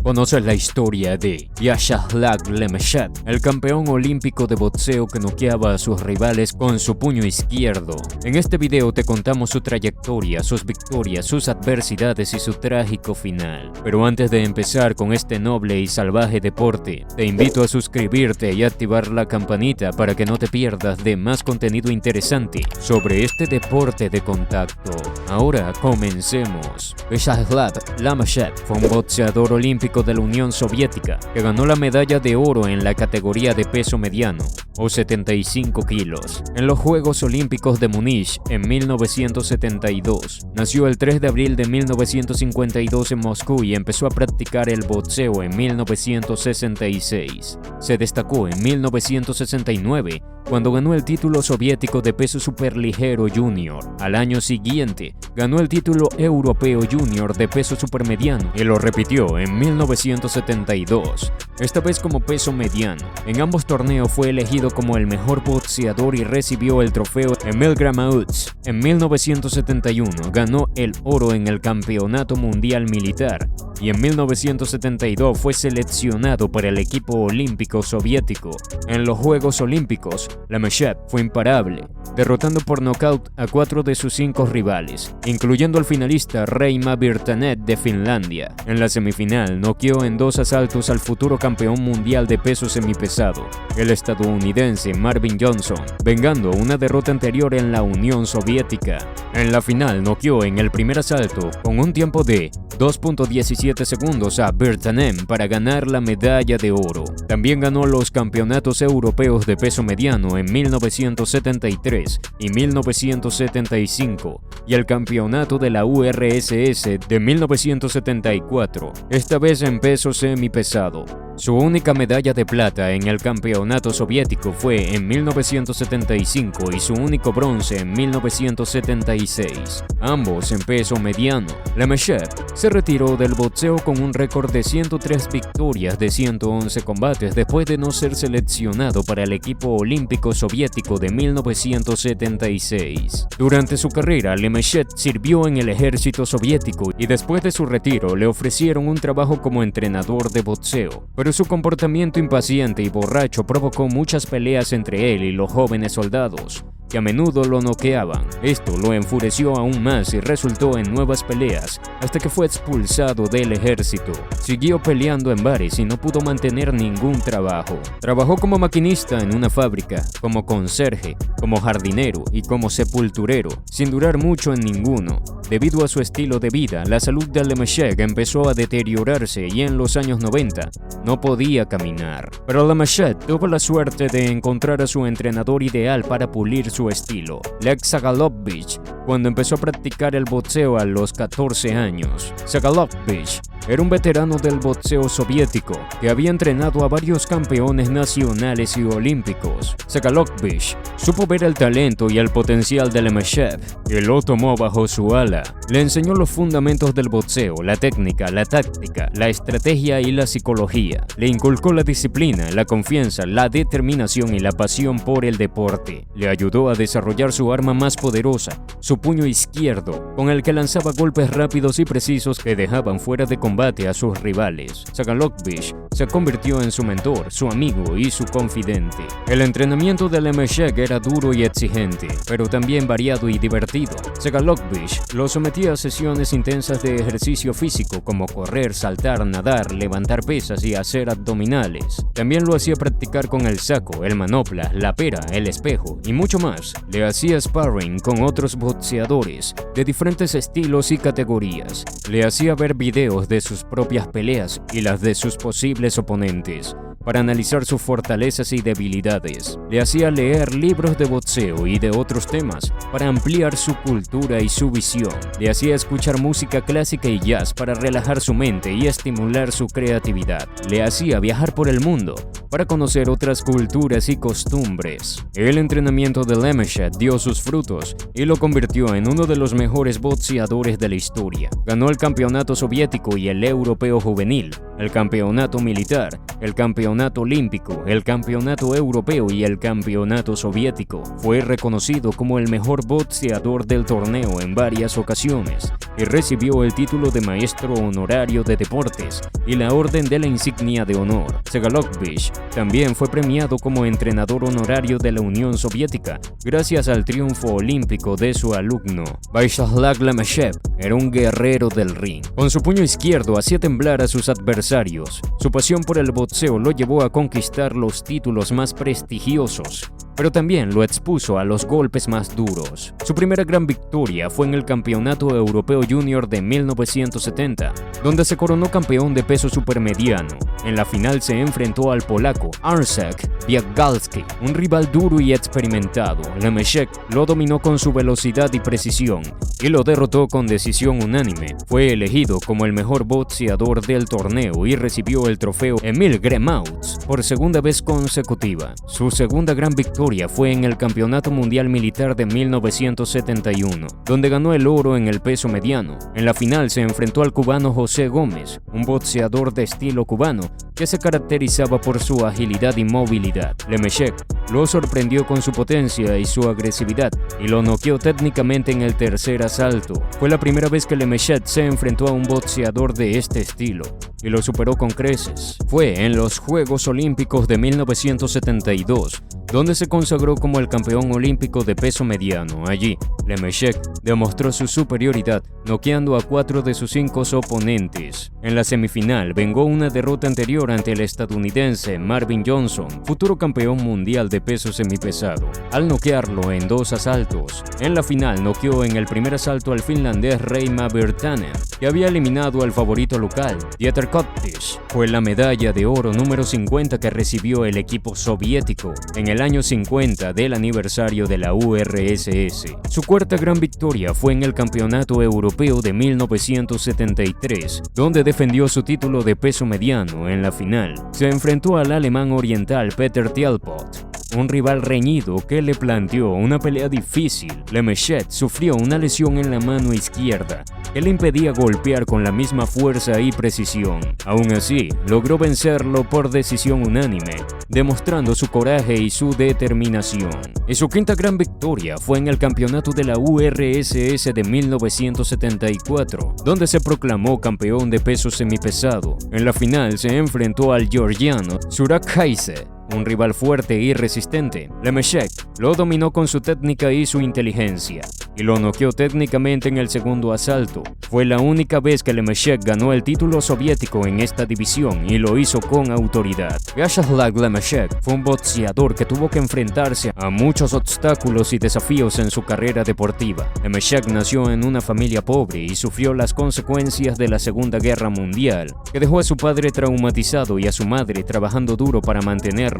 ¿Conoces la historia de Yashahlak Lemeshet, el campeón olímpico de boxeo que noqueaba a sus rivales con su puño izquierdo? En este video te contamos su trayectoria, sus victorias, sus adversidades y su trágico final. Pero antes de empezar con este noble y salvaje deporte, te invito a suscribirte y activar la campanita para que no te pierdas de más contenido interesante sobre este deporte de contacto. Ahora comencemos. Yashahlak Lemeshet fue un boxeador olímpico de la Unión Soviética que ganó la medalla de oro en la categoría de peso mediano o 75 kilos en los Juegos Olímpicos de Múnich en 1972. Nació el 3 de abril de 1952 en Moscú y empezó a practicar el boxeo en 1966. Se destacó en 1969 cuando ganó el título soviético de peso superligero junior. Al año siguiente, ganó el título europeo junior de peso supermediano y lo repitió en 1972, esta vez como peso mediano. En ambos torneos fue elegido como el mejor boxeador y recibió el trofeo en Belgrado-Uds. En 1971 ganó el oro en el Campeonato Mundial Militar y en 1972 fue seleccionado para el equipo olímpico soviético. En los Juegos Olímpicos, Lemeshet fue imparable, derrotando por nocaut a 4 de sus 5 rivales, incluyendo al finalista Reima Virtanen de Finlandia. En la semifinal noqueó en 2 asaltos al futuro campeón mundial de peso semipesado, el estadounidense Marvin Johnson, vengando una derrota anterior en la Unión Soviética. En la final noqueó en el primer asalto con un tiempo de 2.17 segundos a Virtanen para ganar la medalla de oro. También ganó los campeonatos europeos de peso mediano en 1973 y 1975 y el campeonato de la URSS de 1974, esta vez en peso semipesado. Su única medalla de plata en el campeonato soviético fue en 1975 y su único bronce en 1976, ambos en peso mediano. Lemeshet se retiró del boxeo con un récord de 103 victorias de 111 combates después de no ser seleccionado para el equipo olímpico soviético de 1976. Durante su carrera, Lemeshet sirvió en el ejército soviético y después de su retiro le ofrecieron un trabajo como entrenador de boxeo, pero su comportamiento impaciente y borracho provocó muchas peleas entre él y los jóvenes soldados, que a menudo lo noqueaban. Esto lo enfureció aún más y resultó en nuevas peleas hasta que fue expulsado del ejército. Siguió peleando en bares y no pudo mantener ningún trabajo. Trabajó como maquinista en una fábrica, como conserje, como jardinero y como sepulturero, sin durar mucho en ninguno. Debido a su estilo de vida, la salud de Lemeshet empezó a deteriorarse y en los años 90 no podía caminar. Pero Lemeshet tuvo la suerte de encontrar a su entrenador ideal para pulir su estilo, Lech Zagalovich, cuando empezó a practicar el boxeo a los 14 años. Zagalovich era un veterano del boxeo soviético que había entrenado a varios campeones nacionales y olímpicos. Zagalovich supo ver el talento y el potencial de Lemeshet y lo tomó bajo su ala. Le enseñó los fundamentos del boxeo, la técnica, la táctica, la estrategia y la psicología. Le inculcó la disciplina, la confianza, la determinación y la pasión por el deporte. Le ayudó a desarrollar su arma más poderosa, su puño izquierdo, con el que lanzaba golpes rápidos y precisos que dejaban fuera de combate a sus rivales. Zagalovich se convirtió en su mentor, su amigo y su confidente. El entrenamiento de Lemeshet era duro y exigente, pero también variado y divertido. Zagalovich lo sometía a sesiones intensas de ejercicio físico como correr, saltar, nadar, levantar pesas y hacer abdominales. También lo hacía practicar con el saco, el manopla, la pera, el espejo y mucho más. Le hacía sparring con otros boxeadores de diferentes estilos y categorías. Le hacía ver videos de sus propias peleas y las de sus posibles oponentes para analizar sus fortalezas y debilidades. Le hacía leer libros de boxeo y de otros temas para ampliar su cultura y su visión. Le hacía escuchar música clásica y jazz para relajar su mente y estimular su creatividad. Le hacía viajar por el mundo para conocer otras culturas y costumbres. El entrenamiento de Lemeshet dio sus frutos y lo convirtió en uno de los mejores boxeadores de la historia. Ganó el campeonato soviético y el europeo juvenil, el campeonato militar, el campeonato olímpico, el campeonato europeo y el campeonato soviético. Fue reconocido como el mejor boxeador del torneo en varias ocasiones y recibió el título de maestro honorario de deportes y la orden de la insignia de honor. Segalovich también fue premiado como entrenador honorario de la Unión Soviética gracias al triunfo olímpico de su alumno. Vyacheslav Lemeshet era un guerrero del ring. Con su puño izquierdo hacía temblar a sus adversarios. Su pasión por el boxeo lo llevó a conquistar los títulos más prestigiosos, pero también lo expuso a los golpes más duros. Su primera gran victoria fue en el Campeonato Europeo Junior de 1970, donde se coronó campeón de peso supermediano. En la final se enfrentó al polaco Arczak Biagalski, un rival duro y experimentado. Lemeshet lo dominó con su velocidad y precisión y lo derrotó con decisión unánime. Fue elegido como el mejor boxeador del torneo y recibió el trofeo Emil Gremaus por segunda vez consecutiva. Su segunda gran victoria fue en el Campeonato Mundial Militar de 1971, donde ganó el oro en el peso mediano. En la final se enfrentó al cubano José Gómez, un boxeador de estilo cubano que se caracterizaba por su agilidad y movilidad. Lemeshet lo sorprendió con su potencia y su agresividad y lo noqueó técnicamente en el tercer asalto. Fue la primera vez que Lemeshet se enfrentó a un boxeador de este estilo y lo superó con creces. Fue en los Juegos Olímpicos de 1972, donde se consagró como el campeón olímpico de peso mediano. Allí, Lemeshet demostró su superioridad, noqueando a 4 de sus 5 oponentes. En la semifinal, vengó una derrota anterior ante el estadounidense Marvin Johnson, futuro campeón mundial de peso semipesado, al noquearlo en 2 asaltos. En la final, noqueó en el primer asalto al finlandés Reima Virtanen, que había eliminado al favorito local, Dieter Kottis. Fue la medalla de oro número 50 que recibió el equipo soviético en el año 50 del aniversario de la URSS. Su cuarta gran victoria fue en el Campeonato Europeo de 1973, donde defendió su título de peso mediano. En la final, se enfrentó al alemán oriental Peter Thielpot, un rival reñido que le planteó una pelea difícil. Lemeshet sufrió una lesión en la mano izquierda que le impedía golpear con la misma fuerza y precisión. Aún así, logró vencerlo por decisión unánime, demostrando su coraje y su determinación. Y su quinta gran victoria fue en el Campeonato de la URSS de 1974, donde se proclamó campeón de peso semipesado. En la final se enfrentó al georgiano Surak Haise, un rival fuerte y resistente. Lemeshet lo dominó con su técnica y su inteligencia, y lo noqueó técnicamente en el segundo asalto. Fue la única vez que Lemeshet ganó el título soviético en esta división y lo hizo con autoridad. Vyacheslav Lemeshet fue un boxeador que tuvo que enfrentarse a muchos obstáculos y desafíos en su carrera deportiva. Lemeshet nació en una familia pobre y sufrió las consecuencias de la Segunda Guerra Mundial, que dejó a su padre traumatizado y a su madre trabajando duro para mantenerlo.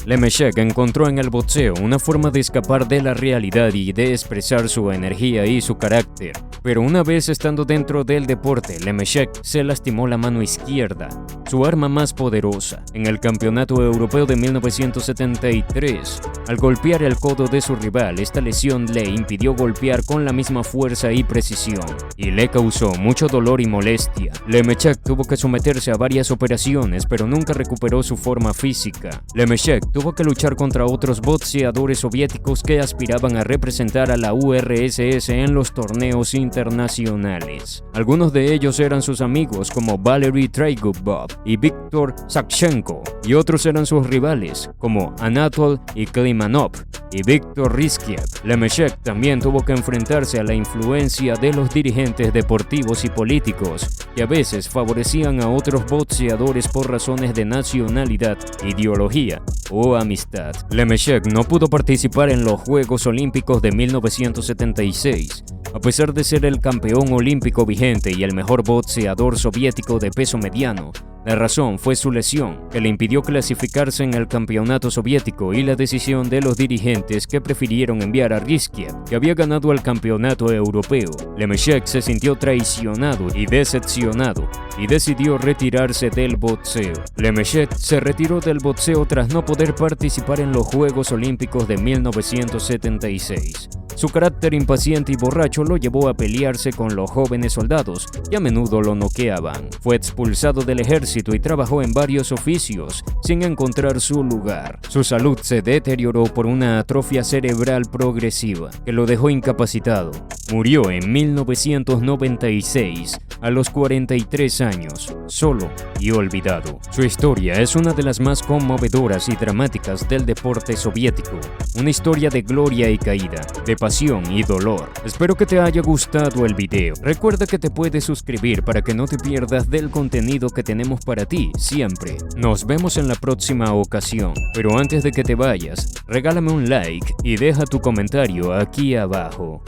Lemeshet encontró en el boxeo una forma de escapar de la realidad y de expresar su energía y su carácter. Pero una vez estando dentro del deporte, Lemeshet se lastimó la mano izquierda, su arma más poderosa, en el Campeonato Europeo de 1973. Al golpear el codo de su rival, esta lesión le impidió golpear con la misma fuerza y precisión, y le causó mucho dolor y molestia. Lemeshet tuvo que someterse a varias operaciones, pero nunca recuperó su forma física. Lemeshet tuvo que luchar contra otros boxeadores soviéticos que aspiraban a representar a la URSS en los torneos internacionales. Algunos de ellos eran sus amigos como Valery Traigubov y Viktor Savchenko, y otros eran sus rivales como Anatol Klimanov y Viktor Rizkiev. Lemeshet también tuvo que enfrentarse a la influencia de los dirigentes deportivos y políticos que a veces favorecían a otros boxeadores por razones de nacionalidad, ideología o amistad. Lemeshet no pudo participar en los Juegos Olímpicos de 1976, a pesar de ser el campeón olímpico vigente y el mejor boxeador soviético de peso mediano. La razón fue su lesión, que le impidió clasificarse en el campeonato soviético, y la decisión de los dirigentes que prefirieron enviar a Rizkiev, que había ganado el campeonato europeo. Lemeshek se sintió traicionado y decepcionado y decidió retirarse del boxeo. Lemeshek se retiró del boxeo tras no poder participar en los Juegos Olímpicos de 1976. Su carácter impaciente y borracho lo llevó a pelearse con los jóvenes soldados, que a menudo lo noqueaban. Fue expulsado del ejército y trabajó en varios oficios, sin encontrar su lugar. Su salud se deterioró por una atrofia cerebral progresiva, que lo dejó incapacitado. Murió en 1996, a los 43 años, solo y olvidado. Su historia es una de las más conmovedoras y dramáticas del deporte soviético. Una historia de gloria y caída, de pasión y dolor. Espero que te haya gustado el video. Recuerda que te puedes suscribir para que no te pierdas del contenido que tenemos para ti siempre. Nos vemos en la próxima ocasión. Pero antes de que te vayas, regálame un like y deja tu comentario aquí abajo.